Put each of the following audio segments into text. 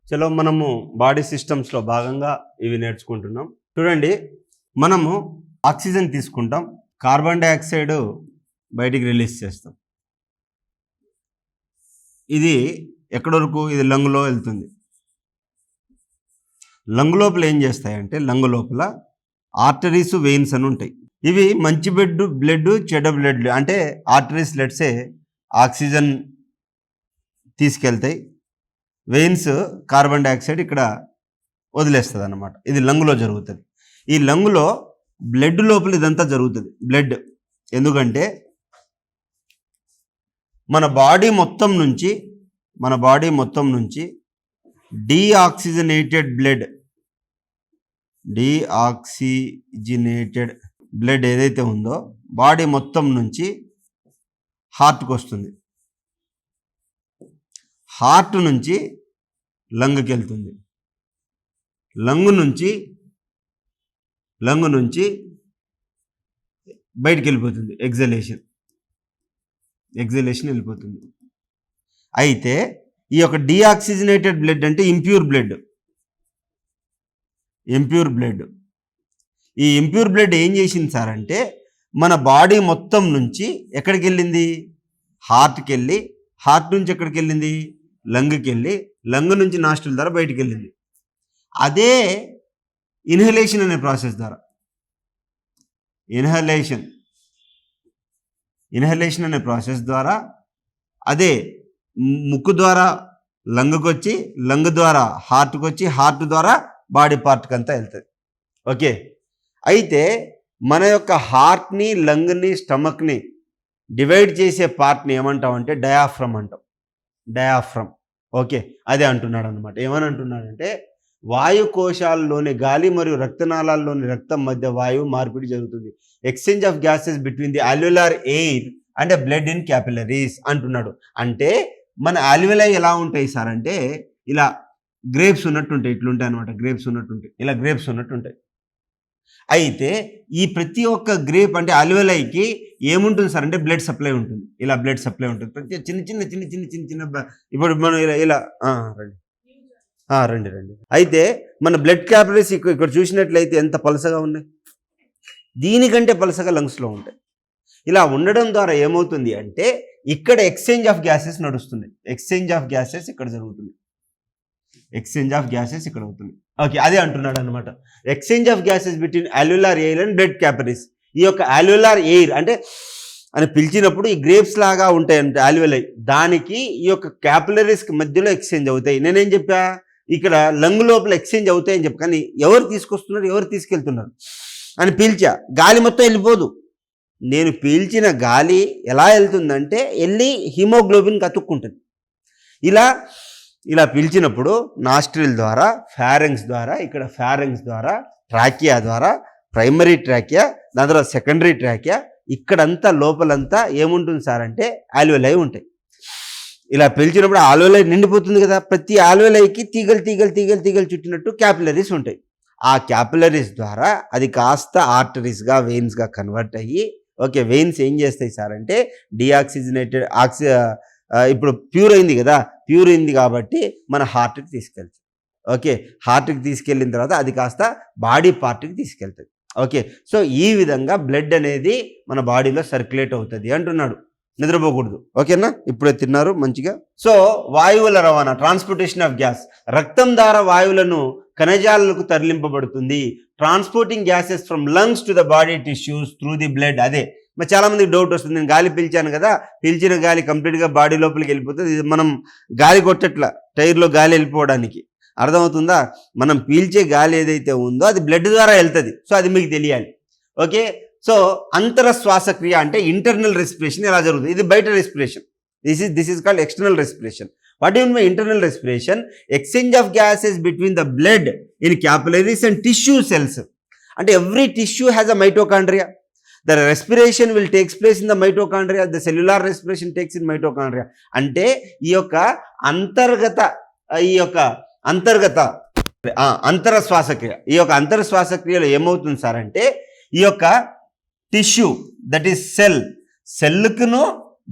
చలో మనము బాడీ సిస్టమ్స్లో భాగంగా ఇవి నేర్చుకుంటున్నాం. చూడండి, మనము ఆక్సిజన్ తీసుకుంటాం, కార్బన్ డైఆక్సైడ్ బయటికి రిలీజ్ చేస్తాం. ఇది ఎక్కడి వరకు? ఇది లంగ్లో వెళ్తుంది. లంగ్ లోపల ఏం చేస్తాయంటే, లంగ్ లోపల ఆర్టరీస్, వెయిన్స్ అని ఉంటాయి. ఇవి మంచి బ్లడ్ చెడ్డ బ్లడ్ అంటే ఆర్టరీస్ లెట్సే ఆక్సిజన్ తీసుకెళ్తాయి, వెయిన్స్ కార్బన్ డైఆక్సైడ్ ఇక్కడ వదిలేస్తుంది అన్నమాట. ఇది లంగ్లో జరుగుతుంది. ఈ లంగ్లో బ్లడ్ లోపల ఇదంతా జరుగుతుంది. బ్లడ్ ఎందుకంటే మన బాడీ మొత్తం నుంచి డీఆక్సిజనేటెడ్ బ్లడ్ ఏదైతే ఉందో బాడీ మొత్తం నుంచి హార్ట్కి వస్తుంది, హార్ట్ నుంచి లంగ్కి వెళ్తుంది, లంగ్ నుంచి బయటికి వెళ్ళిపోతుంది, ఎగ్జలేషన్ వెళ్ళిపోతుంది. అయితే ఈ యొక్క డీఆక్సిజనేటెడ్ బ్లడ్ అంటే ఇంప్యూర్ బ్లడ్. ఈ ఇంప్యూర్ బ్లడ్ ఏం చేసింది సార్ అంటే, మన బాడీ మొత్తం నుంచి ఎక్కడికి వెళ్ళింది? హార్ట్కి వెళ్ళి, హార్ట్ నుంచి ఎక్కడికి వెళ్ళింది? లంగ్కి వెళ్ళి, లంగ్ నుంచి నాస్ట్రిల్ ద్వారా బయటికి వెళ్ళింది. అదే ఇన్హలేషన్ అనే ప్రాసెస్ ద్వారా, ఇన్హలేషన్ అనే ప్రాసెస్ ద్వారా అదే ముక్కు ద్వారా లంగ్కి వచ్చి, లంగ్ ద్వారా హార్ట్కి వచ్చి, హార్ట్ ద్వారా బాడీ పార్ట్కి అంతా వెళ్తుంది. ఓకే, అయితే మన యొక్క హార్ట్ని, లంగ్ని, స్టమక్ని డివైడ్ చేసే పార్ట్ని ఏమంటామంటే డయాఫ్రమ్ అంటాం. డయాఫ్రమ్. ఓకే, అదే అంటున్నాడు అనమాట. ఏమని అంటున్నాడంటే, వాయు కోశాల్లోని గాలి మరియు రక్తనాళాల్లోని రక్తం మధ్య వాయువు మార్పిడి జరుగుతుంది. Exchange of gases between the alveolar air and blood in capillaries అంటున్నాడు. అంటే మన ఆల్వియోలై ఎలా ఉంటాయి సార్ అంటే, ఇలా గ్రేప్స్ ఉన్నట్టుంటాయి, ఇట్లుంటాయి అనమాట. ఇలా గ్రేప్స్ ఉన్నట్టుంటాయి. అయితే ఈ ప్రతి ఒక్క గ్రేప్ అంటే ఆల్వియోలైకి ఏముంటుంది సార్ అంటే బ్లడ్ సప్లై ఉంటుంది. ఇలా బ్లడ్ సప్లై ఉంటుంది. ప్రతి చిన్న ఇప్పుడు మనం ఇలా రండి. అయితే మన బ్లడ్ క్యాపిలరీస్ ఇక్కడ చూసినట్లయితే ఎంత పలసగా ఉన్నాయి, దీనికంటే పలసగా లంగ్స్లో ఉంటాయి. ఇలా ఉండడం ద్వారా ఏమవుతుంది అంటే, ఇక్కడ ఎక్స్చేంజ్ ఆఫ్ గ్యాసెస్ నడుస్తుంది. ఎక్స్చేంజ్ ఆఫ్ గ్యాసెస్ ఇక్కడ జరుగుతుంది. ఇక్కడ అవుతుంది. ఓకే, అదే అంటున్నాడు అనమాట. Exchange of gases between alveolar air and blood capillaries. ఈ యొక్క అల్వియోలార్ ఎయిర్ అంటే అని పిలిచినప్పుడు ఈ గ్రేప్స్ లాగా ఉంటాయి అంటే ఆల్వియోలై, దానికి ఈ యొక్క క్యాపిలరీస్కి మధ్యలో ఎక్స్చేంజ్ అవుతాయి. నేనేం చెప్పా, ఇక్కడ లంగ్ లోపల ఎక్స్చేంజ్ అవుతాయని చెప్పి, కానీ ఎవరు తీసుకొస్తున్నారు, ఎవరు తీసుకెళ్తున్నారు అని పీల్చా, గాలి మొత్తం వెళ్ళిపోదు. నేను పీల్చిన గాలి ఎలా వెళ్తుందంటే వెళ్ళి హిమోగ్లోబిన్కి అతుక్కుంటుంది. ఇలా పీల్చినప్పుడు నాస్ట్రిల్ ద్వారా, ఫారెంక్స్ ద్వారా, ఇక్కడ ఫారెంక్స్ ద్వారా, ట్రాకియా ద్వారా, ప్రైమరీ ట్రాకియా, దాని తర్వాత సెకండరీ ట్రాకియా, ఇక్కడంతా లోపలంతా ఏముంటుంది సార్ అంటే ఆల్వియోలై ఉంటాయి. ఇలా పీల్చినప్పుడు ఆల్వియోలై నిండిపోతుంది కదా. ప్రతి ఆల్వియోలైకి తీగలు చుట్టినట్టు క్యాపిలరీస్ ఉంటాయి. ఆ క్యాపిలరీస్ ద్వారా అది కాస్త ఆర్టరీస్గా, వెయిన్స్గా కన్వర్ట్ అయ్యి, ఓకే, వెయిన్స్ ఏం చేస్తాయి సార్ అంటే డీఆక్సిజనేటెడ్ ఇప్పుడు ప్యూర్ అయింది కాబట్టి మన హార్ట్కి తీసుకెళ్తుంది. ఓకే, హార్ట్కి తీసుకెళ్ళిన తర్వాత అది కాస్త బాడీ పార్ట్కి తీసుకెళ్తుంది. ఓకే, సో ఈ విధంగా బ్లడ్ అనేది మన బాడీలో సర్క్యులేట్ అవుతుంది అంటున్నాడు. నిద్రపోకూడదు. ఓకేనా? ఇప్పుడే తిన్నారు మంచిగా. సో వాయువుల రవాణా, ట్రాన్స్పోర్టేషన్ ఆఫ్ గ్యాస్, రక్తం ద్వారా వాయువులను కణజాలకు తరలింపబడుతుంది. Transporting gases from lungs to the body tissues through the blood. అదే మరి చాలా మందికి డౌట్ వస్తుంది, నేను గాలి పీల్చాను కదా, పీల్చిన గాలి కంప్లీట్గా బాడీ లోపలికి వెళ్ళిపోతుంది. ఇది మనం గాలి కొట్టట్లా, టైర్లో గాలి వెళ్ళిపోవడానికి. అర్థమవుతుందా? మనం పీల్చే గాలి ఏదైతే ఉందో అది బ్లడ్ ద్వారా వెళ్తుంది. సో అది మీకు తెలియాలి. ఓకే, సో అంతర శ్వాసక్రియ అంటే ఇంటర్నల్ రెస్పిరేషన్ ఎలా జరుగుతుంది? ఇది బయట respiration. This is called external respiration. What you mean by internal respiration? Exchange of gases between the blood in capillaries and tissue cells. అంటే every tissue has a mitochondria. The respiration will takes place in the mitochondria. The cellular respiration takes in mitochondria. అంటే ఈ యొక్క అంతర శ్వాసక్రియ, ఈ యొక్క అంతర శ్వాసక్రియలో ఏమవుతుంది సార్ అంటే, ఈ యొక్క టిష్యూ దట్ ఈస్ సెల్కును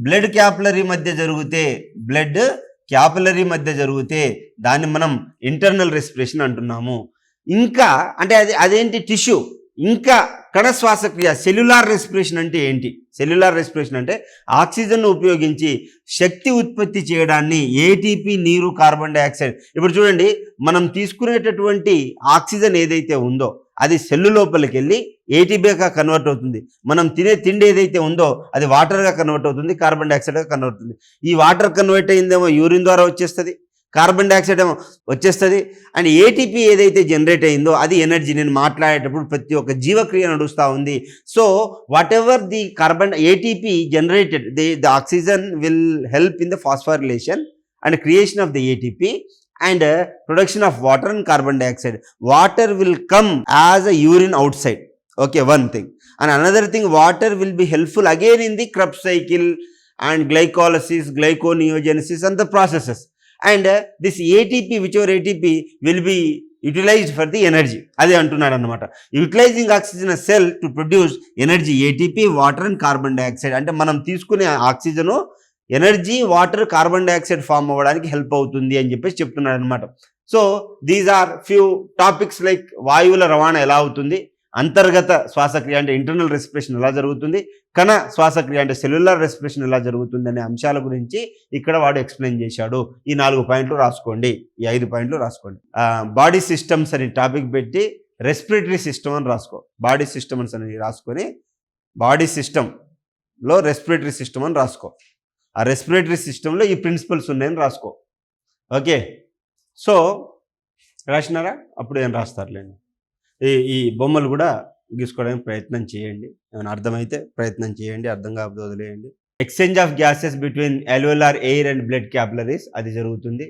బ్లడ్ క్యాపిలరీ మధ్య జరిగితే బ్లడ్ క్యాపిలరీ మధ్య జరిగితే దాన్ని మనం ఇంటర్నల్ రెస్పిరేషన్ అంటున్నాము. ఇంకా అంటే అదేంటి టిష్యూ. ఇంకా కణ శ్వాసక్రియ సెల్యులార్ రెస్పిరేషన్ అంటే ఏంటి? సెల్యులార్ రెస్పిరేషన్ అంటే ఆక్సిజన్ను ఉపయోగించి శక్తి ఉత్పత్తి చేయడాన్ని ఏటీపీ, నీరు, కార్బన్ డైఆక్సైడ్. ఇప్పుడు చూడండి, మనం తీసుకునేటటువంటి ఆక్సిజన్ ఏదైతే ఉందో అది సెల్లు లోపలికి వెళ్ళి ఏటీపీగా కన్వర్ట్ అవుతుంది. మనం తినే తిండి ఏదైతే ఉందో అది వాటర్గా కన్వర్ట్ అవుతుంది, కార్బన్ డైఆక్సైడ్గా కన్వర్ట్ అవుతుంది. ఈ వాటర్ కన్వర్ట్ అయిందేమో యూరిన్ ద్వారా వచ్చేస్తుంది, కార్బన్ డైఆక్సైడ్ ఏమో వచ్చేస్తుంది. అండ్ ఏటీపీ ఏదైతే జనరేట్ అయిందో అది ఎనర్జీ. నేను మాట్లాడేటప్పుడు ప్రతి ఒక్క జీవక్రియ నడుస్తూ ఉంది. So what ever the carbon ATP generated, the oxygen will help in the phosphorylation and creation of the ATP and production of water and carbon dioxide. Water will come as a urine outside. Okay, one thing. And another thing, water will be helpful again in the Krebs cycle and glycolysis, glyconeogenesis and the processes. And this ATP, whichever ATP will be utilized for the energy. Adi antunnadu annamata. Utilizing oxygen cell to produce energy, ATP, water and carbon dioxide. Ante manam teeskune oxygen energy, water, carbon dioxide form అవ్వడానికి help అవుతుంది అని చెప్పేసి చెప్తున్నాడు అనమాట. So these are few topics like వాయువుల రవాణా ఎలా అవుతుంది, అంతర్గత శ్వాసక్రియ అంటే ఇంటర్నల్ రెస్పిరేషన్ ఎలా జరుగుతుంది, కణ శ్వాసక్రియ అంటే సెల్యులార్ రెస్పిరేషన్ ఎలా జరుగుతుంది అనే అంశాల గురించి ఇక్కడ వాడు ఎక్స్ప్లెయిన్ చేశాడు. ఈ 4 పాయింట్లు రాసుకోండి, ఈ 5 పాయింట్లు రాసుకోండి. బాడీ సిస్టమ్స్ అని టాపిక్ పెట్టి రెస్పిరేటరీ సిస్టమ్ అని రాసుకో. బాడీ సిస్టమ్స్ అని రాసుకొని బాడీ సిస్టంలో రెస్పిరేటరీ సిస్టమ్ అని రాసుకో. ఆ రెస్పిరేటరీ సిస్టంలో ఈ ప్రిన్సిపల్స్ ఉన్నాయని రాసుకో. ఓకే, సో రాసినారా? అప్పుడు ఏం రాస్తారులేండి. ఈ బొమ్మలు కూడా గీసుకోవడానికి ప్రయత్నం చేయండి. ఏమైనా అర్థమైతే ప్రయత్నం చేయండి, అర్థం కాకపోతే వదిలేయండి. Exchange of gases between alveolar air and blood capillaries అది జరుగుతుంది.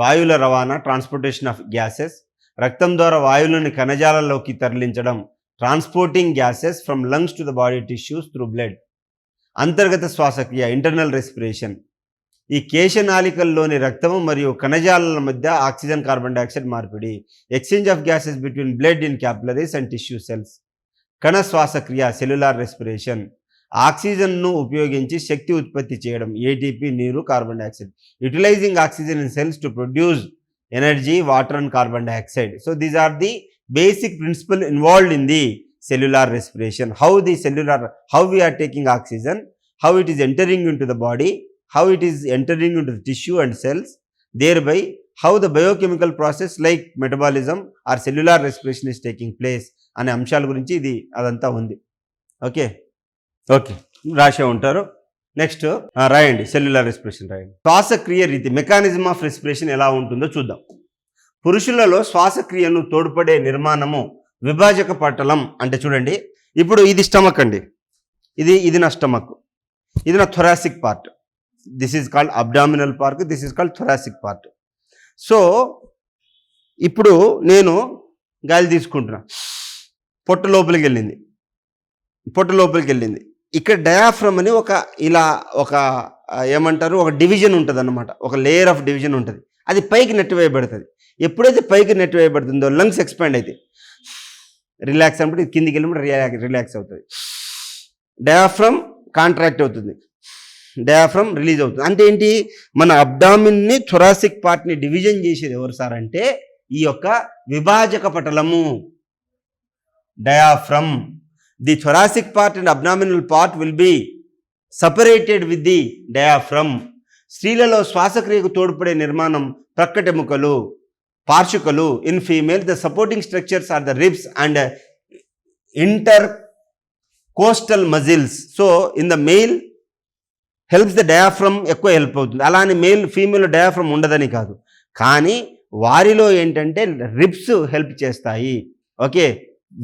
వాయువుల రవాణా, ట్రాన్స్పోర్టేషన్ ఆఫ్ గ్యాసెస్, రక్తం ద్వారా వాయువులను కణజాలంలోకి తరలించడం, transporting gases from lungs to the body tissues through blood. అంతర్గత శ్వాసక్రియ ఇంటర్నల్ రెస్పిరేషన్, ఈ కేశనాళికల్లోని రక్తము మరియు కణజాలాల మధ్య ఆక్సిజన్, కార్బన్ డైఆక్సైడ్ మార్పిడి. Exchange of gases between blood in capillaries and tissue cells. కణ శ్వాసక్రియ సెల్యులార్ రెస్పిరేషన్, ఆక్సిజన్ను ఉపయోగించి శక్తి ఉత్పత్తి చేయడం, ఏటీపీ, నీరు, carbon dioxide. Utilizing oxygen in cells to produce energy, water and carbon dioxide. So these are the basic principle involved in the cellular respiration. How we are taking oxygen, how it is entering into the body, how it is entering into the tissue and cells, thereby how the biochemical process like metabolism or cellular respiration is taking place అనే అంశాల గురించి ఇది అదంతా ఉంది. Okay రాసే ఉంటారు. Next రాయండి, cellular respiration రాయండి. శ్వాసక్రియ రీతి, మెకానిజం ఆఫ్ రెస్పిరేషన్ ఎలా ఉంటుందో చూద్దాం. పురుషులలో శ్వాసక్రియను తోడ్పడే నిర్మాణము విభాజక పటలం. అంటే చూడండి, ఇప్పుడు ఇది స్టమక్ అండి, ఇది నా స్టమక్, ఇది నా thoracic part. This is called abdominal part, this is called thoracic part. So ఇప్పుడు నేను గాలి తీసుకుంటున్నా, పొట్ట లోపలికి వెళ్ళింది. ఇక్కడ డయాఫ్రమ్ అని ఒక ఏమంటారు, ఒక డివిజన్ ఉంటుంది అన్నమాట, ఒక లేయర్ ఆఫ్ డివిజన్ ఉంటుంది. అది పైకి నెట్టివేయబడుతుంది. ఎప్పుడైతే పైకి నెట్టివేయబడుతుందో లంగ్స్ ఎక్స్పాండ్ అవుతాయి. రిలాక్స్ అంటే కిందికి వెళ్ళినప్పుడు రిలాక్స్ అవుతుంది. డయాఫ్రమ్ కాంట్రాక్ట్ అవుతుంది, డయాఫ్రమ్ రిలీజ్ అవుతుంది. అంటే ఏంటి, మన అబ్డామిన్ని, థొరాసిక్ పార్ట్ని డివిజన్ చేసేది ఎవరు సార్ అంటే ఈ యొక్క విభాజక పటలము, diaphragm. The thoracic part and abdominal part will be separated with the diaphragm. స్త్రీలలో శ్వాసక్రియకు తోడ్పడే నిర్మాణం ప్రక్కటెముకలు, పార్శ్వికలు. In female the supporting structures are the ribs and intercostal muscles. So in the male helps the diaphragm, ఎక్కువ help అవుతుంది. అలానే female diaphragm ఉండదని కాదు, కానీ వారిలో ఏంటంటే రిబ్స్ హెల్ప్ చేస్తాయి. Okay,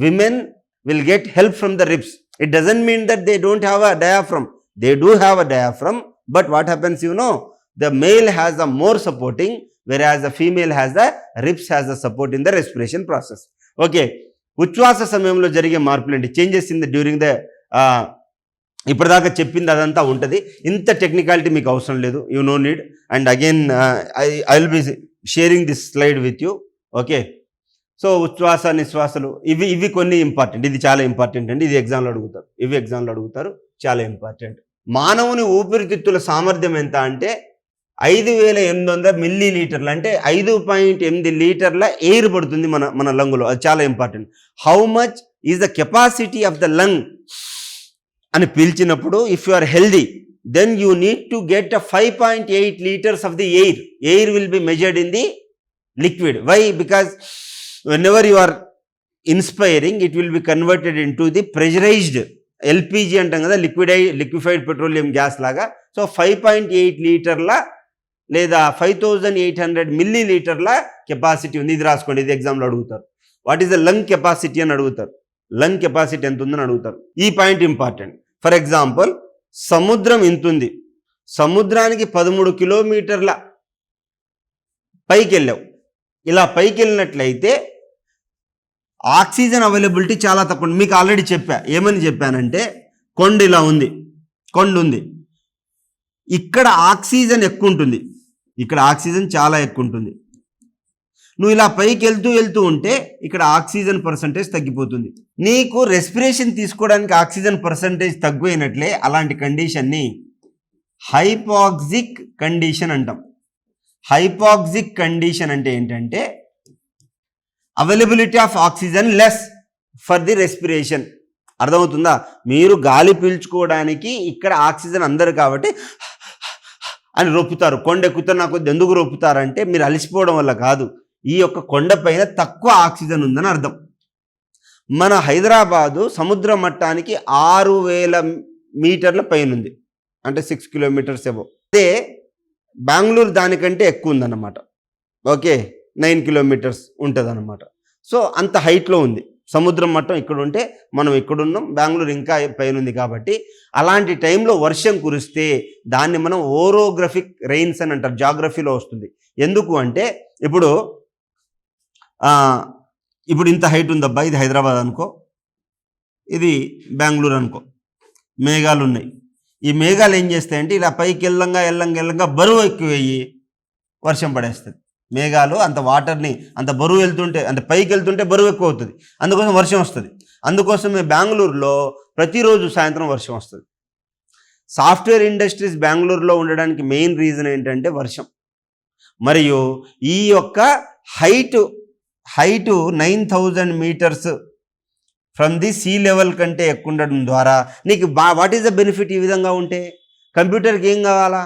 women will get help from the ribs. It doesn't mean that they don't have a diaphragm, they do have a diaphragm, but what happens, the male has a more supporting, whereas the female has the ribs has the support in the respiration process. Okay, ఉచ్ఛ్వాస సమయంలో జరిగే మార్పులు ఏంటి, changes in the during the ఇప్పటిదాకా చెప్పింది అదంతా ఉంటుంది. ఇంత టెక్నికాలిటీ మీకు అవసరం లేదు, you know need. And again I will be sharing this slide with you. Okay, so ఉచ్ఛ్వాస నిశ్వాసలు ఇవి కొన్ని ఇంపార్టెంట్. ఇది చాలా ఇంపార్టెంట్ అండి, ఇది ఎగ్జామ్లో అడుగుతారు, చాలా ఇంపార్టెంట్. మానవుని ఊపిరితిత్తుల సామర్థ్యం ఎంత అంటే 5800 మిల్లీ లీటర్లు, అంటే 5.8 లీటర్ల ఎయిర్ పడుతుంది మన లంగులో. అది చాలా important. How much is the capacity of the lung అని పిలిచినప్పుడు, if you are healthy, then you need to get 5.8 liters of the air. Air will be measured in the liquid. Why? Because whenever you are inspiring, it will be converted into the pressurized LPG అంటాం కదా, liquefied petroleum gas లాగా. So 5.8 లీటర్ల లేదా 5800 milli లీటర్ల capacity ఉంది. ఇది రాసుకోండి, ఇది ఎగ్జామ్లో అడుగుతారు. What is the lung capacity అని అడుగుతారు. లంగ్ కెపాసిటీ ఎంత ఉందని అడుగుతారు. ఈ పాయింట్ ఇంపార్టెంట్. ఫర్ ఎగ్జాంపుల్, సముద్రం ఇంత ఉంది, సముద్రానికి 13 కిలోమీటర్ల పైకి వెళ్ళావు. ఇలా పైకి వెళ్ళినట్లయితే ఆక్సిజన్ అవైలబిలిటీ చాలా తక్కువ. మీకు ఆల్రెడీ ఏమని చెప్పానంటే, కొండ ఇలా ఉంది, కొండ ఉంది, ఇక్కడ ఆక్సిజన్ ఎక్కువ ఉంటుంది, ఇక్కడ ఆక్సిజన్ చాలా ఎక్కువ ఉంటుంది. నువ్వు ఇలా పైకి వెళ్తూ ఉంటే ఇక్కడ ఆక్సిజన్ పర్సంటేజ్ తగ్గిపోతుంది. నీకు రెస్పిరేషన్ తీసుకోవడానికి ఆక్సిజన్ పర్సంటేజ్ తగ్గిపోయినట్లే. అలాంటి కండిషన్ని హైపాక్సిక్ కండిషన్ అంటాం. హైపాక్సిక్ కండిషన్ అంటే ఏంటంటే, availability of oxygen less for the respiration. అర్థమవుతుందా? మీరు గాలి పీల్చుకోవడానికి ఇక్కడ ఆక్సిజన్ అందరు కాబట్టి అని రొప్పుతారు. కొండ ఎక్కుతున్నా కొద్ది ఎందుకు రొప్పుతారంటే, మీరు అలసిపోవడం వల్ల కాదు, ఈ యొక్క కొండపైన తక్కువ ఆక్సిజన్ ఉందని అర్థం. మన హైదరాబాదు సముద్ర మట్టానికి 6000 మీటర్ల పైన ఉంది, అంటే 6 కిలోమీటర్స్ ఏవో. అదే బెంగళూరు దానికంటే ఎక్కువ ఉందన్నమాట. ఓకే, 9 కిలోమీటర్స్ ఉంటుంది అన్నమాట. సో అంత హైట్లో ఉంది. సముద్రం మట్టం ఇక్కడ ఉంటే మనం ఇక్కడున్నాం, బెంగళూరు ఇంకా పైన ఉంది. కాబట్టి అలాంటి టైంలో వర్షం కురిస్తే దాన్ని మనం ఓరోగ్రఫిక్ రెయిన్స్ అని అంటారు, జాగ్రఫీలో వస్తుంది. ఎందుకు అంటే, ఇప్పుడు ఇంత హైట్ ఉందబ్బా, ఇది హైదరాబాద్ అనుకో, ఇది బెంగళూరు అనుకో, మేఘాలు ఉన్నాయి. ఈ మేఘాలు ఏం చేస్తాయంటే, ఇలా పైకి ఎల్లంగా బరువు ఎక్కువయ్యి వర్షం పడేస్తుంది. మేఘాలు అంత వాటర్ని అంత బరువు వెళ్తుంటే, అంత పైకి వెళ్తుంటే బరువు ఎక్కువ అవుతుంది, అందుకోసం వర్షం వస్తుంది. అందుకోసమే బెంగళూరులో ప్రతిరోజు సాయంత్రం వర్షం వస్తుంది. సాఫ్ట్వేర్ ఇండస్ట్రీస్ బెంగళూరులో ఉండడానికి మెయిన్ రీజన్ ఏంటంటే వర్షం. మరియు ఈ యొక్క height 9000 meters from the sea level కంటే ఎక్కువ ఉండడం ద్వారా నీకు వాట్ ఈస్ ద బెనిఫిట్? ఈ విధంగా ఉంటే కంప్యూటర్కి ఏం కావాలా?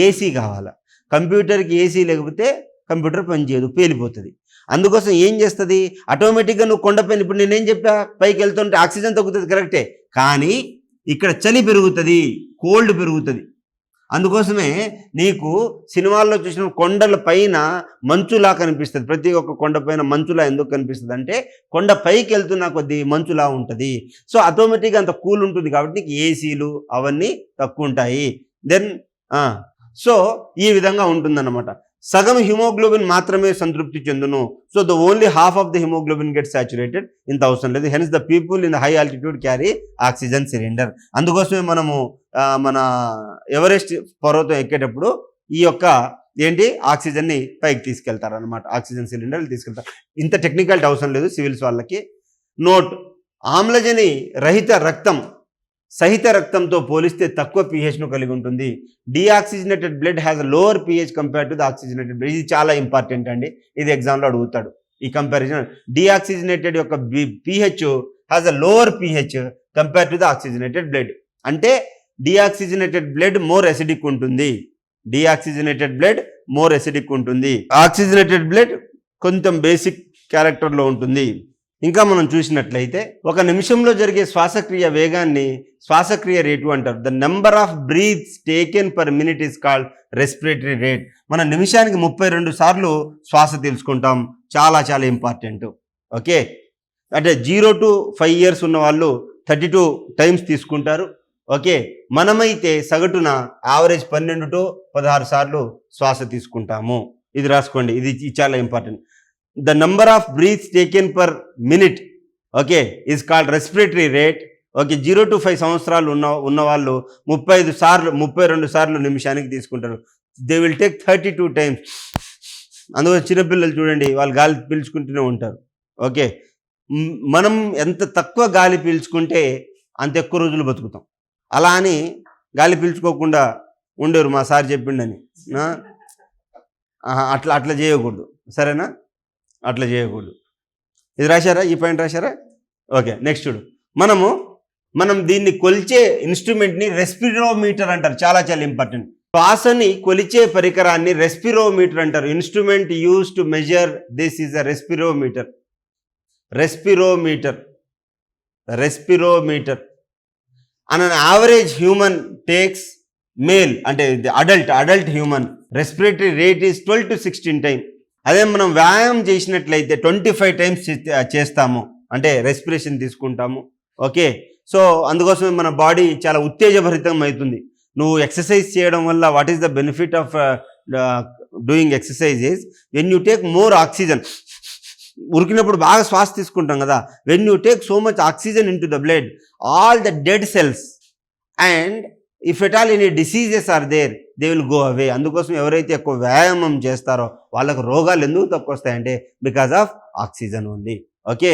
ఏసీ కావాలా. కంప్యూటర్కి ఏసీ లేకపోతే కంప్యూటర్ పనిచేయదు, పేలిపోతుంది. అందుకోసం ఏం చేస్తుంది, ఆటోమేటిక్గా నువ్వు కొండపైన, ఇప్పుడు నేనేం చెప్పా, పైకి వెళ్తుంటే ఆక్సిజన్ తగ్గుతుంది, కరెక్టే, కానీ ఇక్కడ చలి పెరుగుతుంది, కోల్డ్ పెరుగుతుంది. అందుకోసమే నీకు సినిమాల్లో చూసిన కొండల పైన మంచులా కనిపిస్తుంది. ప్రతి ఒక్క కొండపైన మంచులా ఎందుకు కనిపిస్తుంది అంటే, కొండ పైకి వెళ్తున్న కొద్దీ మంచులా ఉంటుంది. సో ఆటోమేటిక్గా అంత కూల్ ఉంటుంది కాబట్టి నీకు ఏసీలు అవన్నీ తక్కువ ఉంటాయి. దెన్ సో ఈ విధంగా ఉంటుందన్నమాట. సగం హిమోగ్లోబిన్ మాత్రమే సంతృప్తి చెందును. So the only half of the haemoglobin get saturated, ఇంత అవసరం లేదు. Hence the people in the high altitude carry oxygen cylinder. అందుకోసమే మనము మన ఎవరెస్ట్ పర్వతం ఎక్కేటప్పుడు ఈ యొక్క ఆక్సిజన్ని పైకి తీసుకెళ్తారు అనమాట, ఆక్సిజన్ సిలిండర్లు తీసుకెళ్తారు. ఇంత టెక్నికల్ అవసరం లేదు సివిల్స్ వాళ్ళకి. నోట్: ఆమ్లజని రహిత రక్తం సహిత రక్తంతో పోలిస్తే తక్కువ pHను కలిగి ఉంటుంది. Deoxygenated blood has a lower pH compare to the oxygenated blood. ఇది చాలా ఇంపార్టెంట్ అండి, ఇది ఎగ్జామ్లో అడుగుతాడు ఈ కంపారిజన్. డీఆక్సిజనేటెడ్ యొక్క pH has a lower pH compare to the oxygenated blood. అంటే డీఆక్సిజనేటెడ్ బ్లడ్ మోర్ ఎసిడిక్ ఉంటుంది, డీఆక్సిజనేటెడ్ బ్లడ్ మోర్ ఎసిడిక్ ఉంటుంది. ఆక్సిజనేటెడ్ బ్లడ్ కొంచెం బేసిక్ క్యారెక్టర్లో ఉంటుంది. ఇంకా మనం చూసినట్లయితే, ఒక నిమిషంలో జరిగే శ్వాసక్రియ వేగాన్ని శ్వాసక్రియ రేటు అంటారు. The number of breaths taken per minute is called respiratory rate. మన నిమిషానికి 32 సార్లు శ్వాస తీసుకుంటాం, చాలా చాలా ఇంపార్టెంట్. ఓకే, అంటే 0 to 5 years ఉన్న వాళ్ళు 32 times తీసుకుంటారు. ఓకే, మనమైతే సగటున యావరేజ్ 12 to 16 సార్లు శ్వాస తీసుకుంటాము. ఇది రాసుకోండి, ఇది చాలా important. The number of breaths taken per minute, okay, is called respiratory rate. Okay, 0 to 5 సంవత్సరాలు ఉన్న వాళ్ళు 32 సార్లు నిమిషానికి తీసుకుంటారు. They will take 32 times. అందువల్ల చిన్నపిల్లలు చూడండి, వాళ్ళు గాలి పీల్చుకుంటూనే ఉంటారు. ఓకే, మనం ఎంత తక్కువ గాలి పీల్చుకుంటే అంత ఎక్కువ రోజులు బతుకుతాం. అలా అని గాలి పీల్చుకోకుండా ఉండేవారు మా సార్ చెప్పిండని. అట్లా అట్లా చేయకూడదు, సరేనా? అట్లా చేయకూడదు. ఇది రాశారా? ఈ పాయింట్ రాశారా? ఓకే, నెక్స్ట్ చూడు. మనం దీన్ని కొలిచే ఇన్స్ట్రుమెంట్ని రెస్పిరోమీటర్ అంటారు. చాలా చాలా ఇంపార్టెంట్. శ్వాసని కొలిచే పరికరాన్ని రెస్పిరోమీటర్ అంటారు. Instrument use to measure this is a respirometer. Respirometer and an average human takes male అంటే adult human respiratory rate is 12 to 16 times. అదే మనం వ్యాయామం చేసినట్లయితే 25 times చేస్తాము, అంటే రెస్పిరేషన్ తీసుకుంటాము. ఓకే, సో అందుకోసమే మన బాడీ చాలా ఉత్తేజభరితం అవుతుంది. నువ్వు ఎక్సర్సైజ్ చేయడం వల్ల what is the benefit of doing exercises? When you take more oxygen, ఉరికినప్పుడు బాగా శ్వాస తీసుకుంటాం కదా, when you take so much oxygen into the blood, all the dead cells and if at all any diseases are there they will go away. అందుకోసం ఎవరైతే ఎక్కువ వ్యాయామం చేస్తారో వాళ్ళకు రోగాలు ఎందుకు తక్కువ వస్తాయంటే బికాజ్ ఆఫ్ ఆక్సిజన్ ఉంది. ఓకే,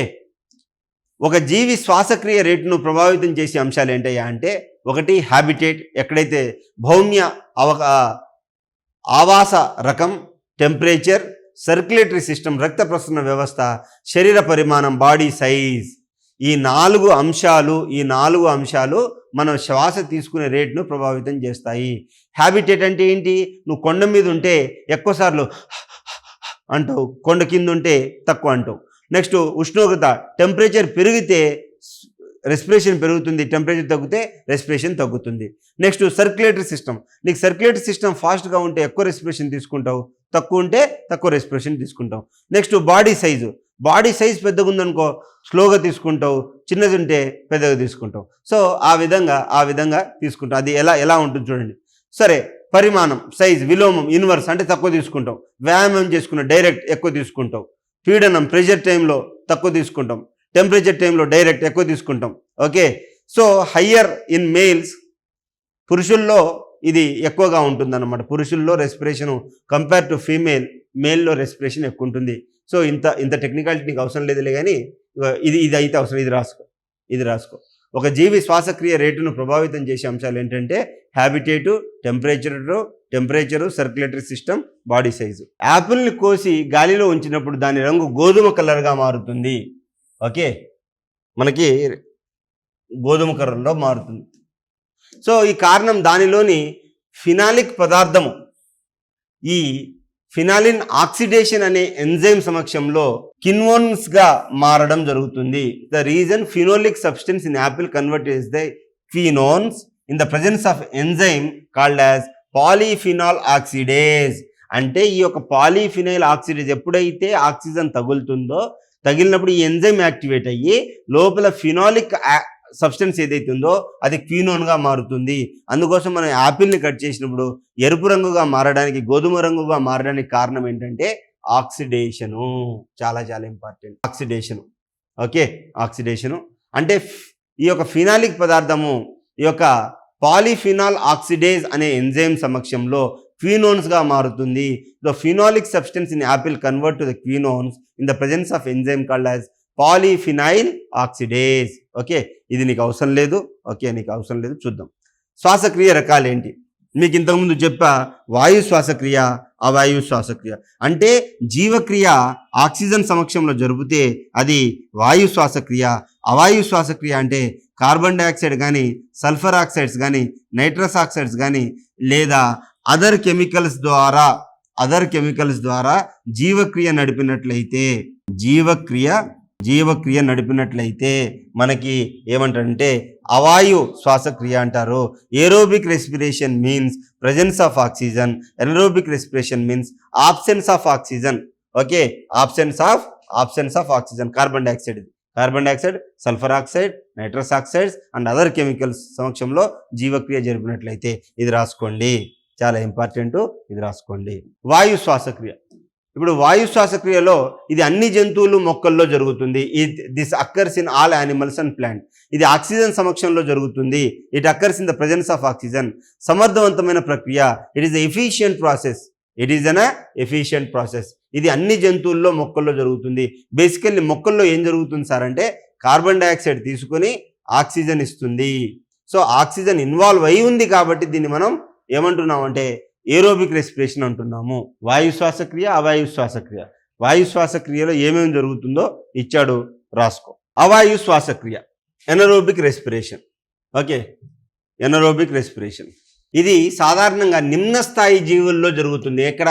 ఒక జీవి శ్వాసక్రియ రేటును ప్రభావితం చేసే అంశాలు ఏంటయ్యా అంటే, ఒకటి హ్యాబిటేట్, ఎక్కడైతే భౌమ్య ఆవాస రకం, టెంపరేచర్, సర్క్యులేటరీ సిస్టమ్ రక్త ప్రసరణ వ్యవస్థ, శరీర పరిమాణం బాడీ సైజ్. ఈ నాలుగు అంశాలు మనం శ్వాస తీసుకునే రేటును ప్రభావితం చేస్తాయి. హ్యాబిటేట్ అంటే ఏంటి? నువ్వు కొండ మీద ఉంటే ఎక్కువసార్లు అంటావు, కొండ కింద ఉంటే తక్కువ అంటావు. నెక్స్ట్ ఉష్ణోగ్రత, టెంపరేచర్ పెరిగితే రెస్పిరేషన్ పెరుగుతుంది, టెంపరేచర్ తగ్గితే రెస్పిరేషన్ తగ్గుతుంది. నెక్స్ట్ సర్క్యులేటరీ సిస్టమ్, నీకు సర్క్యులేటరీ సిస్టమ్ ఫాస్ట్గా ఉంటే ఎక్కువ రెస్పిరేషన్ తీసుకుంటావు, తక్కువ ఉంటే తక్కువ రెస్పిరేషన్ తీసుకుంటావు. నెక్స్ట్ బాడీ సైజ్ పెద్దగా ఉందనుకో స్లోగా తీసుకుంటావు, చిన్నది ఉంటే పెద్దగా తీసుకుంటావు. సో ఆ విధంగా తీసుకుంటావు. అది ఎలా ఉంటుంది చూడండి. సరే, పరిమాణం, సైజ్, విలోమం, ఇన్వర్స్ అంటే తక్కువ తీసుకుంటాం. వ్యాయామం చేసుకున్న డైరెక్ట్ ఎక్కువ తీసుకుంటాం. పీడనం, ప్రెషర్ టైంలో తక్కువ తీసుకుంటాం. టెంపరేచర్ టైంలో డైరెక్ట్ ఎక్కువ తీసుకుంటాం. Okay, so higher in males, పురుషుల్లో ఇది ఎక్కువగా ఉంటుందన్నమాట. పురుషుల్లో రెస్పిరేషన్ కంపేర్ టు మేల్లో రెస్పిరేషన్ ఎక్కువ ఉంటుంది. సో ఇంత టెక్నికాలిటీ నీకు అవసరం లేదులే, కానీ ఇది అయితే అవసరం. ఇది రాసుకో. ఒక జీవి శ్వాసక్రియ రేటును ప్రభావితం చేసే అంశాలు ఏంటంటే habitat, temperature, circulatory system, body size. యాపిల్ని కోసి గాలిలో ఉంచినప్పుడు దాని రంగు గోధుమ కలర్గా మారుతుంది. ఓకే, మనకి గోధుమ కలర్లో మారుతుంది. సో ఈ కారణం దానిలోని ఫినాలిక్ పదార్థము, ఈ ఫినాలిన్ ఆక్సిడేషన్ అనే ఎంజైమ్ సమక్షంలో కిన్వోన్స్గా మారడం జరుగుతుంది. The reason phenolic substance in apple converts the quinones in the presence of enzyme called as polyphenol oxidase. అంటే ఈ యొక్క పాలీఫినైల్ ఆక్సిడేజ్ ఎప్పుడైతే ఆక్సిజన్ తగిలినప్పుడు ఈ ఎంజైమ్ యాక్టివేట్ అయ్యి లోపల ఫినాలిక్ సబ్స్టెన్స్ ఏదైతే ఉందో అది క్వినోన్గా మారుతుంది. అందుకోసం మనం యాపిల్ని కట్ చేసినప్పుడు ఎరుపు రంగుగా మారడానికి, గోధుమ రంగుగా మారడానికి కారణం ఏంటంటే ఆక్సిడేషను. చాలా చాలా ఇంపార్టెంట్, ఆక్సిడేషను. ఓకే, ఆక్సిడేషను అంటే ఈ యొక్క ఫినాలిక్ పదార్థము ఈ యొక్క పాలీఫినాల్ ఆక్సిడేజ్ అనే ఎంజైమ్ సమక్షంలో క్వినోన్స్గా మారుతుంది. The phenolic substance in apple convert to the quinones in the presence of enzyme called as polyphenyl oxidase. Okay, ఇది నీకు అవసరం లేదు. చూద్దాం. శ్వాసక్రియ రకాలు ఏంటి? మీకు ఇంతకుముందు చెప్పా, వాయు శ్వాసక్రియ, అవాయు శ్వాసక్రియ. అంటే జీవక్రియ ఆక్సిజన్ సమక్షంలో జరిపితే అది వాయు శ్వాసక్రియ. అవాయు శ్వాసక్రియ అంటే కార్బన్ డైఆక్సైడ్ కానీ, సల్ఫర్ ఆక్సైడ్స్ కానీ, నైట్రస్ ఆక్సైడ్స్ కానీ లేదా అదర్ కెమికల్స్ ద్వారా జీవక్రియ నడిపినట్లయితే మనకి ఏమంటారంటే అవాయు శ్వాసక్రియ అంటారు. Aerobic respiration means presence of oxygen, anaerobic respiration means absence of oxygen. Okay, absence of oxygen. Carbon dioxide, sulphur oxide, nitrous oxides and other chemicals సమక్షంలో జీవక్రియ జరిపినట్లయితే ఇది రాసుకోండి, చాలా ఇంపార్టెంట్, ఇది రాసుకోండి. వాయు శ్వాసక్రియ. ఇప్పుడు వాయు శ్వాసక్రియలో ఇది అన్ని జంతువులు, మొక్కల్లో జరుగుతుంది. This occurs in all animals and plant. ఇది ఆక్సిజన్ సమక్షంలో జరుగుతుంది. It occurs in the presence of oxygen. సమర్థవంతమైన ప్రక్రియ. It is efficient process. ఇది అన్ని జంతువుల్లో, మొక్కల్లో జరుగుతుంది. బేసికల్లీ మొక్కల్లో ఏం జరుగుతుంది సార్ అంటే కార్బన్ డైఆక్సైడ్ తీసుకొని ఆక్సిజన్ ఇస్తుంది. సో ఆక్సిజన్ ఇన్వాల్వ్ అయి ఉంది కాబట్టి దీన్ని మనం ఏమంటున్నాం అంటే ఏరోబిక్ రెస్పిరేషన్ అంటున్నాము. వాయు శ్వాసక్రియ, అవాయు శ్వాసక్రియ. వాయు శ్వాసక్రియలో ఏమేమి జరుగుతుందో ఇచ్చాడు, రాసుకో. అవాయు శ్వాసక్రియ, anaerobic respiration. Okay, anaerobic respiration ఇది సాధారణంగా నిమ్న స్థాయి జీవుల్లో జరుగుతుంది. ఎక్కడ?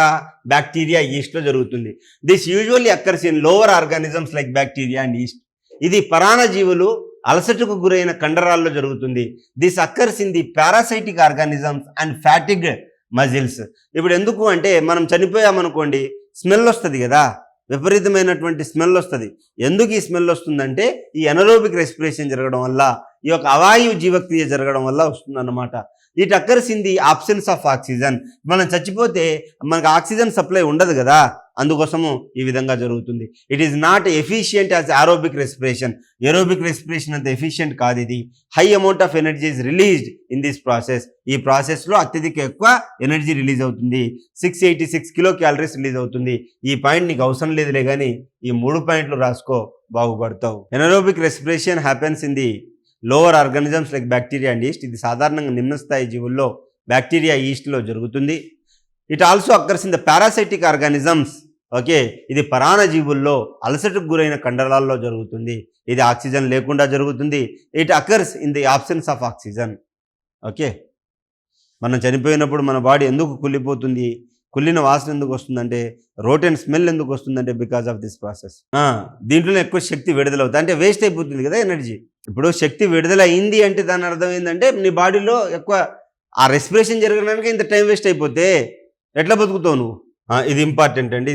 బ్యాక్టీరియా, ఈస్ట్లో జరుగుతుంది. This usually occurs in lower organisms like bacteria and yeast. ఇది పరాణ జీవులు అలసటకు గురైన కండరాల్లో జరుగుతుంది. This occurs in the parasitic organisms and fatigued muscles. ఇప్పుడు ఎందుకు అంటే మనం చనిపోయామనుకోండి, స్మెల్ వస్తుంది కదా, విపరీతమైనటువంటి స్మెల్ వస్తుంది. ఎందుకు ఈ స్మెల్ వస్తుందంటే ఈ ఎనరోబిక్ రెస్పిరేషన్ జరగడం వల్ల, ఈ యొక్క అవాయు జీవక్రియ జరగడం వల్ల వస్తుందన్నమాట. It occurs in the absence of oxygen. మనం చచ్చిపోతే మనకు ఆక్సిజన్ సప్లై ఉండదు కదా, అందుకోసము ఈ విధంగా జరుగుతుంది. It is not efficient as aerobic respiration. Aerobic respiration అంత ఎఫిషియంట్ కాదు ఇది. High amount of energy is released in this process. ఈ ప్రాసెస్లో అత్యధిక ఎక్కువ ఎనర్జీ రిలీజ్ అవుతుంది. 686 కిలో క్యాలరీస్ రిలీజ్ అవుతుంది. ఈ పాయింట్ నీకు అవసరం లేదులే కానీ ఈ 3 పాయింట్లు రాసుకో, బాగుపడతావు. Anaerobic respiration happens in the lower organisms like bacteria and yeast. ఇది సాధారణంగా నిమ్న స్థాయి జీవుల్లో బ్యాక్టీరియా, ఈస్ట్లో జరుగుతుంది. It also occurs in the parasitic organisms. Okay, ఇది పరాణ జీవుల్లో అలసటకు గురైన కండరాల్లో జరుగుతుంది. ఇది ఆక్సిజన్ లేకుండా జరుగుతుంది. It occurs in the absence of oxygen. Okay, మనం చనిపోయినప్పుడు మన బాడీ ఎందుకు కుళ్ళిపోతుంది, కుళ్ళిన వాసన ఎందుకు వస్తుందంటే, రోటెన్ స్మెల్ ఎందుకు వస్తుందంటే బికాస్ ఆఫ్ దిస్ ప్రాసెస్. దీంట్లో ఎక్కువ శక్తి విడుదలవుతుంది, అంటే వేస్ట్ అయిపోతుంది కదా ఎనర్జీ. ఇప్పుడు శక్తి విడుదల అయింది అంటే దాని అర్థం ఏంటంటే నీ బాడీలో ఎక్కువ ఆ రెస్పిరేషన్ జరగడానికి ఇంత టైం వేస్ట్ అయిపోతే ఎట్లా బతుకుతావు నువ్వు? ఇది ఇంపార్టెంట్ అండి.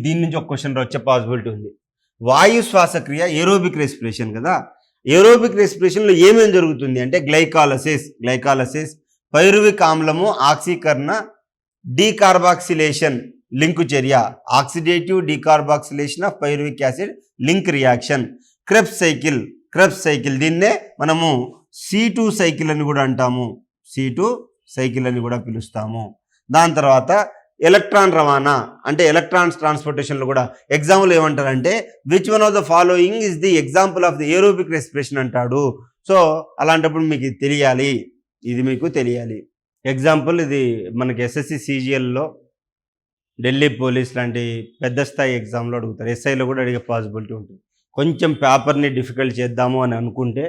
దీని నుంచి ఒక క్వశ్చన్ వచ్చే పాసిబిలిటీ ఉంది. వాయు శ్వాసక్రియ ఏరోబిక్ రెస్పిరేషన్ కదా. ఏరోబిక్ రెస్పిరేషన్లో ఏమేమి జరుగుతుంది అంటే గ్లైకాలసిస్, పైరువిక్ ఆమ్లము ఆక్సీకరణ, డీకార్బాక్సిలేషన్ లింకు చర్య, oxidative decarboxylation of pyruvic acid link reaction, Krebs cycle దీన్నే మనము C2 సైకిల్ అని కూడా అంటాము, C2 సైకిల్ అని కూడా పిలుస్తాము. దాని తర్వాత ఎలక్ట్రాన్ రవాణా, అంటే ఎలక్ట్రాన్స్ ట్రాన్స్పోర్టేషన్లో కూడా ఎగ్జాంపుల్ ఏమంటారంటే which one of the following is the example of the aerobic respiration అంటాడు. సో అలాంటప్పుడు మీకు తెలియాలి, ఇది మీకు తెలియాలి. ఎగ్జాంపుల్ ఇది మనకి SSC CGLలో, ఢిల్లీ పోలీస్ లాంటి పెద్ద స్థాయి ఎగ్జామ్లో అడుగుతారు. SIలో కూడా అడిగే పాసిబిలిటీ ఉంటుంది. కొంచెం పేపర్ని డిఫికల్ట్ చేద్దాము అని అనుకుంటే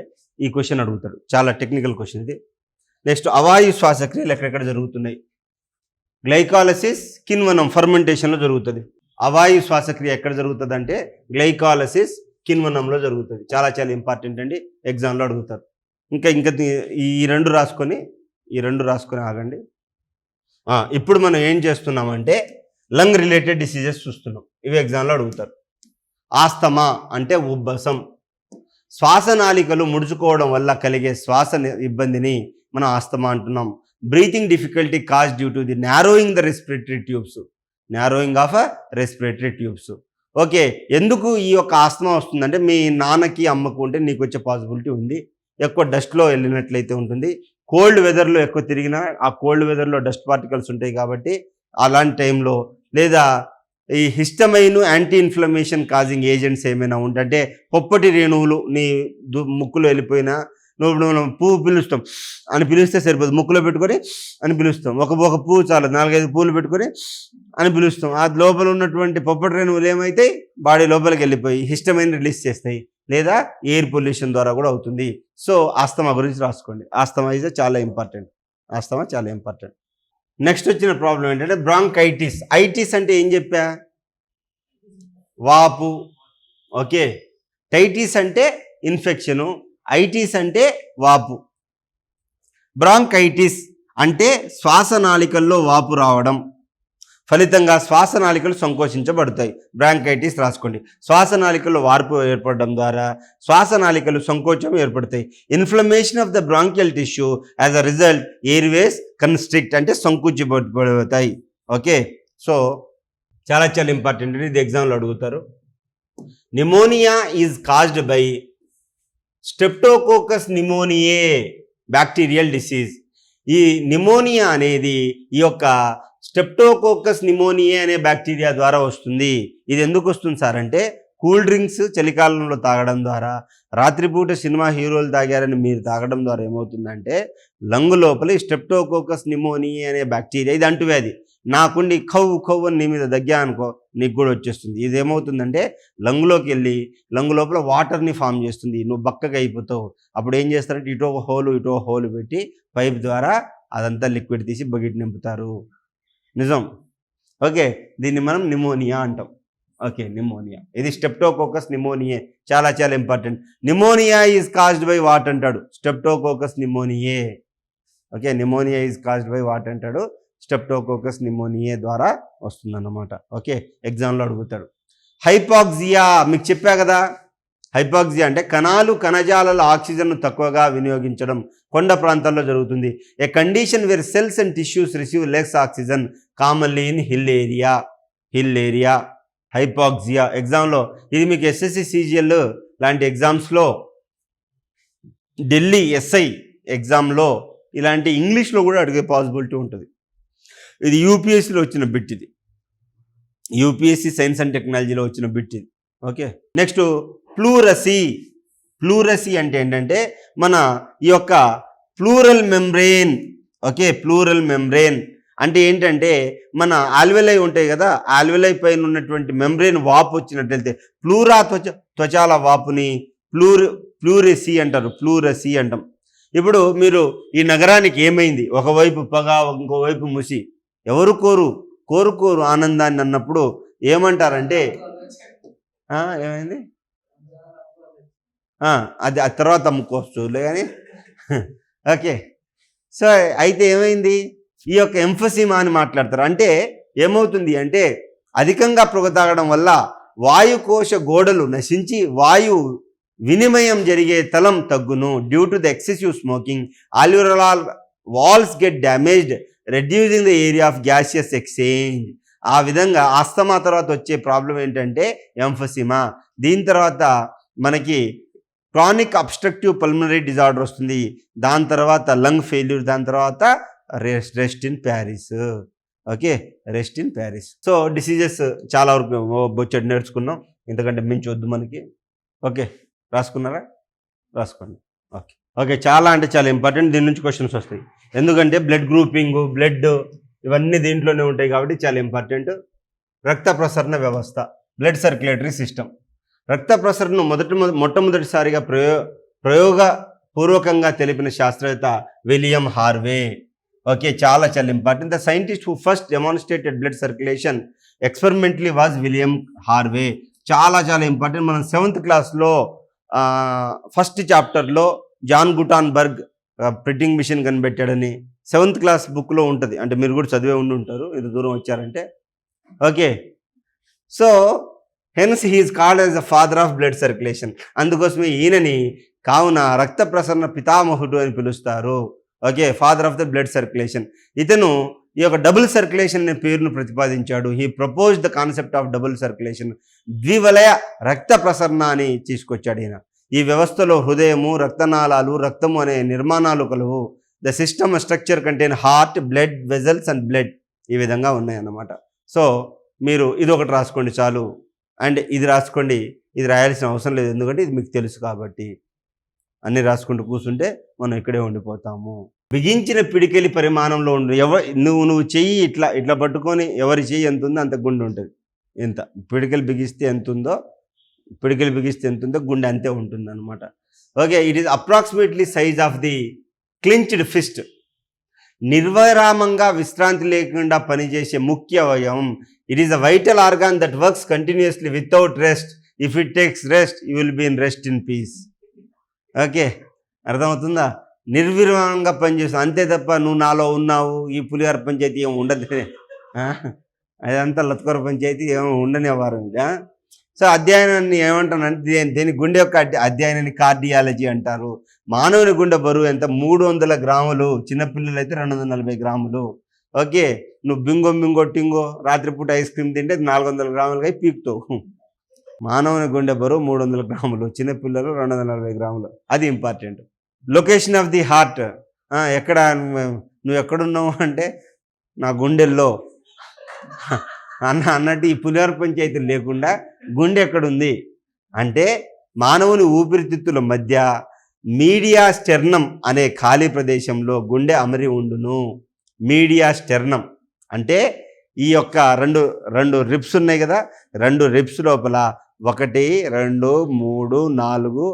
ఈ క్వశ్చన్ అడుగుతాడు. చాలా టెక్నికల్ క్వశ్చన్ ఇది. నెక్స్ట్ అవాయు శ్వాసక్రియలు ఎక్కడెక్కడ జరుగుతున్నాయి? గ్లైకాలసిస్, కిణ్వనం, ఫర్మెంటేషన్లో జరుగుతుంది. అవాయు శ్వాసక్రియ ఎక్కడ జరుగుతుంది అంటే గ్లైకాలసిస్, కిణ్వనంలో జరుగుతుంది. చాలా చాలా ఇంపార్టెంట్ అండి, ఎగ్జామ్లో అడుగుతారు. ఇంకా ఈ రెండు రాసుకొని ఆగండి. ఇప్పుడు మనం ఏం చేస్తున్నామంటే లంగ్ రిలేటెడ్ డిసీజెస్ చూస్తున్నాం. ఇవి ఎగ్జామ్లో అడుగుతారు. ఆస్తమా అంటే ఉబ్బసం. శ్వాసనాళికలు ముడుచుకోవడం వల్ల కలిగే శ్వాస ఇబ్బందిని మనం ఆస్తమా అంటున్నాం. Breathing difficulty cause due to the narrowing the respiratory tubes, narrowing of respiratory tubes. Okay, ఎందుకు ఈ యొక్క ఆస్తమా వస్తుందంటే మీ నాన్నకి అమ్మకు ఉంటే నీకు వచ్చే పాసిబిలిటీ ఉంది. ఎక్కువ డస్ట్లో వెళ్ళినట్లయితే ఉంటుంది. కోల్డ్ వెదర్లో ఎక్కువ తిరిగినా ఆ కోల్డ్ వెదర్లో డస్ట్ పార్టికల్స్ ఉంటాయి కాబట్టి అలాంటి టైంలో, లేదా ఈ histamine anti inflammation causing agents ఏమైనా ఉంటే, పొప్పటి రేణువులు నీ ముక్కులో వెళ్ళిపోయినా, నువ్వు పువ్వు పిలుస్తాం అని పిలిస్తే సరిపోదు, ముక్కులో పెట్టుకొని అని పిలుస్తాం. ఒక పువ్వు చాలు, 4-5 పువ్వులు పెట్టుకొని అని పిలుస్తాం. ఆ లోపల ఉన్నటువంటి పొప్పటి రేణువులు ఏమైతాయి, బాడీ లోపలికి వెళ్ళిపోయి హిస్టమైన్ రిలీజ్ చేస్తాయి, లేదా ఎయిర్ పొల్యూషన్ ద్వారా కూడా అవుతుంది. సో ఆస్తమా గురించి రాసుకోండి. ఆస్తమా ఈజ్ చాలా ఇంపార్టెంట్. నెక్స్ట్ వచ్చిన ప్రాబ్లం ఏంటంటే బ్రాంకైటిస్. ఐటిస్ అంటే ఏం చెప్పా? వాపు. ఓకే, టైటిస్ అంటే ఇన్ఫెక్షను, ఐటిస్ అంటే వాపు. బ్రాంకైటిస్ అంటే శ్వాసనాళికల్లో వాపు రావడం, ఫలితంగా శ్వాసనాళికలు సంకోచించబడతాయి. బ్రాంకైటిస్ రాసుకోండి. శ్వాసనాళికల్లో వార్పు ఏర్పడడం ద్వారా శ్వాసనాళికలు సంకోచం ఏర్పడతాయి. Inflammation of the bronchial tissue as a result Airways constrict అంటే సంకుచిబడతాయి. ఓకే, సో చాలా ఇంపార్టెంట్, ఇది ఎగ్జామ్లో అడుగుతారు. Pneumonia is caused by streptococcus pneumoniae bacterial disease. ఈ నిమోనియా అనేది ఈ యొక్క స్ట్రెప్టోకోకస్ నిమోనియే అనే బ్యాక్టీరియా ద్వారా వస్తుంది. ఇది ఎందుకు వస్తుంది సార్ అంటే కూల్ డ్రింక్స్ చలికాలంలో తాగడం ద్వారా, రాత్రిపూట సినిమా హీరోలు తాగారని మీరు తాగడం ద్వారా ఏమవుతుందంటే లంగు లోపల స్ట్రెప్టోకోకస్ నిమోనియా అనే బ్యాక్టీరియా, ఇది అంటువ్యాధి, నాకుండి కవ్వు అని నీ మీద దగ్గా అనుకో నీకు కూడా వచ్చేస్తుంది. ఇది ఏమవుతుందంటే లంగులోకి వెళ్ళి లంగు లోపల వాటర్ని ఫామ్ చేస్తుంది, నువ్వు బక్కగా అయిపోతావు. అప్పుడు ఏం చేస్తారంటే ఇటో హోలు పెట్టి పైప్ ద్వారా అదంతా లిక్విడ్ తీసి బకెట్ నింపుతారు. నిజం. ఓకే, దీన్ని మనం నిమోనియా అంటాం. ఓకే, నిమోనియా, ఇది స్ట్రెప్టోకోకస్ నిమోనియే, చాలా చాలా important. Pneumonia is caused by what అంటాడు, streptococcus pneumoniae. Okay, pneumonia is caused by what అంటాడు, స్ట్రెప్టోకోకస్ నిమోనియే ద్వారా వస్తుందన్నమాట. ఓకే, ఎగ్జామ్లో అడుగుతాడు. హైపాక్సియా మీకు చెప్పా కదా, హైపాక్సియా అంటే కణజాలలో ఆక్సిజన్ను తక్కువగా వినియోగించడం కొండ ప్రాంతాల్లో జరుగుతుంది. A condition where cells and tissues receive less oxygen commonly in hill area hypoxia. ఎగ్జామ్లో ఇది మీకు ఎస్ఎస్సి సిజిఎల్ లాంటి ఎగ్జామ్స్లో, ఢిల్లీ ఎస్ఐ ఎగ్జామ్లో ఇలాంటి ఇంగ్లీష్లో కూడా అడిగే పాసిబిలిటీ ఉంటుంది. ఇది యూపీఎస్సీలో వచ్చిన బిట్, ఇది యూపీఎస్సీ సైన్స్ అండ్ టెక్నాలజీలో వచ్చిన బిట్ ఇది. ఓకే, నెక్స్ట్ ప్లూరసీ అంటే ఏంటంటే మన ఈ యొక్క pleural membrane. Okay, pleural membrane అంటే ఏంటంటే మన ఆల్వెలై ఉంటాయి కదా, ఆల్వెలై పైన ఉన్నటువంటి మెంబ్రెయిన్ వాపు వచ్చినట్లయితే త్వచాల వాపుని ప్లూరసీ అంటాం. ఇప్పుడు మీరు ఈ నగరానికి ఏమైంది, ఒకవైపు పగ ఇంకోవైపు ముసి, ఎవరు కోరుకోరు ఆనందాన్ని అన్నప్పుడు ఏమంటారంటే ఏమైంది, అది ఆ తర్వాత అమ్ముకోవచ్చులే కానీ. ఓకే, సో అయితే ఏమైంది, ఈ యొక్క ఎంఫసిమా అని మాట్లాడతారు. అంటే ఏమవుతుంది అంటే అధికంగా పొగ తాగడం వల్ల వాయుకోశ గోడలు నశించి వాయు వినిమయం జరిగే తలం తగ్గును. Due to the excessive smoking alveolar walls get damaged reducing the area of gaseous exchange. ఆ విధంగా ఆస్తమా తర్వాత వచ్చే ప్రాబ్లం ఏంటంటే ఎంఫసిమా. దీని తర్వాత మనకి క్రానిక్ అబ్స్ట్రక్టివ్ పల్మనరీ డిజార్డర్ వస్తుంది, దాని తర్వాత లంగ్ ఫెయిల్యూర్, దాని తర్వాత rest in Paris. Okay, rest in Paris. So diseases చాలా వరకు బొచ్చడి నేర్చుకున్నాం, ఇంతకంటే మించి వద్దు మనకి. ఓకే, రాసుకున్నారా? రాసుకోండి. ఓకే, చాలా అంటే చాలా ఇంపార్టెంట్, దీని నుంచి క్వశ్చన్స్ వస్తాయి. ఎందుకంటే బ్లడ్ గ్రూపింగ్, బ్లడ్ ఇవన్నీ దీంట్లోనే ఉంటాయి కాబట్టి చాలా ఇంపార్టెంట్. రక్త ప్రసరణ వ్యవస్థ, బ్లడ్ సర్క్యులేటరీ సిస్టమ్. రక్త ప్రసరణను మొట్టమొదటిసారిగా ప్రయోగపూర్వకంగా తెలిపిన శాస్త్రవేత్త విలియం హార్వే. ఓకే, చాలా చాలా important. The scientist who first demonstrated blood circulation experimentally was William Harvey. చాలా చాలా ఇంపార్టెంట్. మనం 7th క్లాస్లో ఫస్ట్ చాప్టర్లో జాన్ గుటాన్బర్గ్ ప్రింటింగ్ మిషన్ కనిపెట్టాడని 7th క్లాస్ బుక్లో ఉంటుంది, అంటే మీరు కూడా చదివే ఉంటారు ఇంత దూరం వచ్చారంటే. Okay, so hence he is called as the father of blood circulation. అందుకోసమే ఈయనని కావున రక్త ప్రసరణ పితామహుడు అని పిలుస్తారు. Okay, father of the blood circulation. ఇతను ఈ యొక్క డబుల్ సర్క్యులేషన్ అనే పేరును ప్రతిపాదించాడు. He propose the concept of double circulation, ద్వివలయ రక్త ప్రసరణ అని తీసుకొచ్చాడు ఈయన. ఈ వ్యవస్థలో హృదయము, రక్తనాళాలు, రక్తము అనే నిర్మాణాలు కలవు. The system structure contain heart, blood vessels and blood, ఈ విధంగా ఉన్నాయన్నమాట. సో మీరు ఇది ఒకటి రాసుకోండి చాలు, అండ్ ఇది రాసుకోండి. ఇది రాయాల్సిన అవసరం లేదు, ఎందుకంటే ఇది మీకు తెలుసు కాబట్టి. అన్నీ రాసుకుంటూ కూర్చుంటే మనం ఇక్కడే ఉండిపోతాము. బిగించిన పిడికెలి పరిమాణంలో ఉండు. నువ్వు చెయ్యి ఇట్లా పట్టుకొని ఎవరి చెయ్యి ఎంత ఉందో అంత గుండె ఉంటుంది. ఎంత పిడికెలు బిగిస్తే ఎంత ఉందో గుండె అంతే ఉంటుంది అనమాట. Okay, it is approximately size of the clenched fist. నిర్విరామంగా విశ్రాంతి లేకుండా పనిచేసే ముఖ్య అవయవం. It is a vital organ that works continuously without rest. If it takes rest you will be in rest in peace. Okay, అర్థమవుతుందా? నిర్విరామంగా పనిచేస్తావు అంతే తప్ప నువ్వు నాలో ఉన్నావు, ఈ పులిహార పంచాయతీ ఏమి ఉండదు, అదంతా లత్కొర పంచాయతీ ఏమో ఉండనేవారు. సో అధ్యయనాన్ని ఏమంటానంటే దీని గుండె యొక్క అధ్యయనాన్ని కార్డియాలజీ అంటారు. మానవుని గుండె బరువు ఎంత? 300 గ్రాములు, చిన్నపిల్లలు అయితే 240 గ్రాములు. ఓకే, నువ్వు బింగో టింగో రాత్రిపూట ఐస్ క్రీమ్ తింటే 400 గ్రాములుగా పీకుతావు. మానవుని గుండె బరువు 300 గ్రాములు, చిన్నపిల్లలు 240 గ్రాములు. అది important. Location of the heart, ఎక్కడ నువ్వు ఎక్కడున్నావు అంటే నా గుండెల్లో అన్నట్టు ఈ పులిహార పంచాయతీ లేకుండా గుండె ఎక్కడుంది అంటే మానవుని ఊపిరితిత్తుల మధ్య మీడియా స్టెర్నం అనే ఖాళీ ప్రదేశంలో గుండె అమరి ఉండును. మీడియా స్టెర్నం అంటే ఈ యొక్క రెండు రిబ్స్ ఉన్నాయి కదా, 2 రిబ్స్ లోపల 1, 2, 3, 4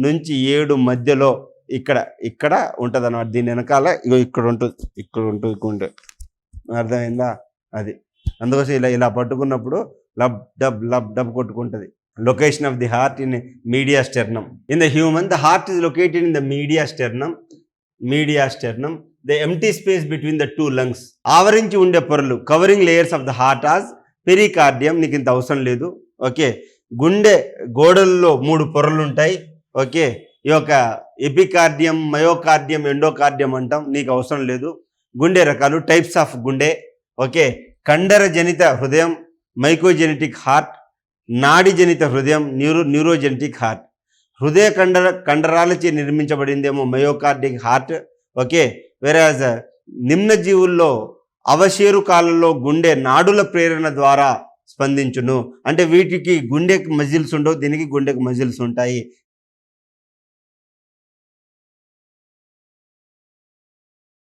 నుంచి 7 మధ్యలో ఇక్కడ ఉంటుంది అన్నమాట. దీని వెనకాల ఇక్కడ ఉంటుంది. అర్థమైందా? అది అందుకోసం ఇలా పట్టుకున్నప్పుడు లబ్ డబ్ కొట్టుకుంటుంది. Location of the heart in mediastinum. In the human the heart is located in the mediastinum. The empty space between the 2 lungs. ఆవరించి ఉండే పొరలు covering layers of the heart as pericardium. నీకు ఇంత అవసరం లేదు. Okay, గుండె గోడల్లో 3 పొరలు ఉంటాయి. ఓకే, ఈ యొక్క ఎపికార్డియం, మయోకార్డియం, ఎండోకార్డియం అంటాం. నీకు అవసరం లేదు. గుండె రకాలు, టైప్స్ ఆఫ్ గుండె. ఓకే, కండర జనిత హృదయం, మైకోజెనెటిక్ హార్ట్, నాడి జనిత హృదయం, న్యూరోజెనెటిక్ హార్ట్. హృదయ కండరాలచే నిర్మించబడిందేమో మయోకార్డిక్ హార్ట్. ఓకే, వెరాజ్ నిమ్న జీవుల్లో అవశేరు కాలంలో గుండె నాడుల ప్రేరణ ద్వారా స్పందించును. అంటే వీటికి గుండెకి మజిల్స్ ఉండవు, దీనికి గుండెకి మజిల్స్ ఉంటాయి.